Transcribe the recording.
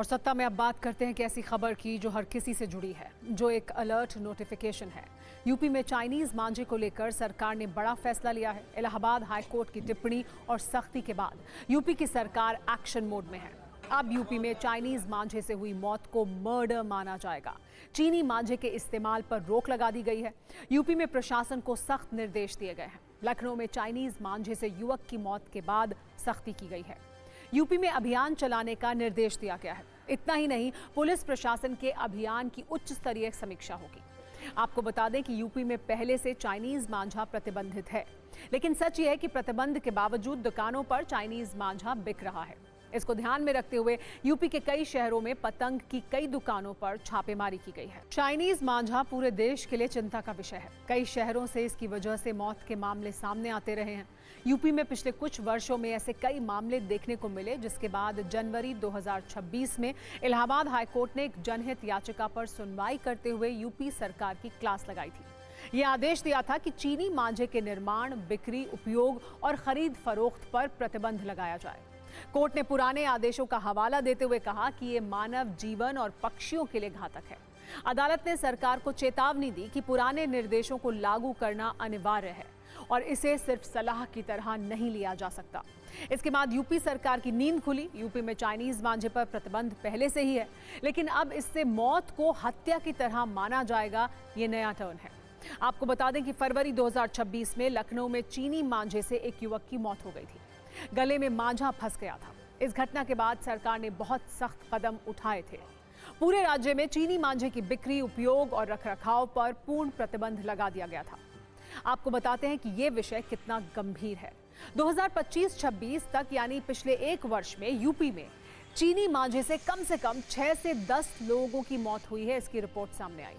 और सत्ता में अब बात करते हैं कि ऐसी खबर की जो हर किसी से जुड़ी है, जो एक अलर्ट नोटिफिकेशन है। यूपी में चाइनीज मांझे को लेकर सरकार ने बड़ा फैसला लिया है। इलाहाबाद हाई कोर्ट की टिप्पणी और सख्ती के बाद यूपी की सरकार एक्शन मोड में है। अब यूपी में चाइनीज मांझे से हुई मौत को मर्डर माना जाएगा। चीनी मांझे के इस्तेमाल पर रोक लगा दी गई है। यूपी में प्रशासन को सख्त निर्देश दिए गए हैं। लखनऊ में चाइनीज मांझे से युवक की मौत के बाद सख्ती की गई है। यूपी में अभियान चलाने का निर्देश दिया गया है। इतना ही नहीं, पुलिस प्रशासन के अभियान की उच्च स्तरीय समीक्षा होगी। आपको बता दें कि यूपी में पहले से चाइनीज मांझा प्रतिबंधित है, लेकिन सच यह है कि प्रतिबंध के बावजूद दुकानों पर चाइनीज मांझा बिक रहा है। इसको ध्यान में रखते हुए यूपी के कई शहरों में पतंग की कई दुकानों पर छापेमारी की गई है। चाइनीज मांझा पूरे देश के लिए चिंता का विषय है। कई शहरों से इसकी वजह से मौत के मामले सामने आते रहे हैं। यूपी में पिछले कुछ वर्षों में ऐसे कई मामले देखने को मिले, जिसके बाद जनवरी 2026 में इलाहाबाद हाईकोर्ट ने एक जनहित याचिका पर सुनवाई करते हुए यूपी सरकार की क्लास लगाई थी। यह आदेश दिया था कि चीनी मांझे के निर्माण, बिक्री, उपयोग और खरीद फरोख्त पर प्रतिबंध लगाया जाए। कोर्ट ने पुराने आदेशों का हवाला देते हुए कहा कि ये मानव जीवन और पक्षियों के लिए घातक है। अदालत ने सरकार को चेतावनी दी कि पुराने निर्देशों को लागू करना अनिवार्य है और इसे सिर्फ सलाह की तरह नहीं लिया जा सकता। इसके बाद यूपी सरकार की नींद खुली। यूपी में चाइनीज मांझे पर प्रतिबंध पहले से ही है, लेकिन अब इससे मौत को हत्या की तरह माना जाएगा, ये नया टर्न है। आपको बता दें कि फरवरी 2026 में लखनऊ में चीनी मांझे से एक युवक की मौत हो गई थी। गले में मांझा फंस गया था। इस घटना के बाद सरकार ने बहुत सख्त कदम उठाए थे। पूरे राज्य में चीनी मांझे की बिक्री, उपयोग और रखरखाव पर पूर्ण प्रतिबंध लगा दिया गया था। आपको बताते हैं कि यह विषय कितना गंभीर है। 2025-26 तक यानी पिछले एक वर्ष में यूपी में चीनी मांझे से कम 6 से 10 लोगों की मौत हुई है। इसकी रिपोर्ट सामने आई है।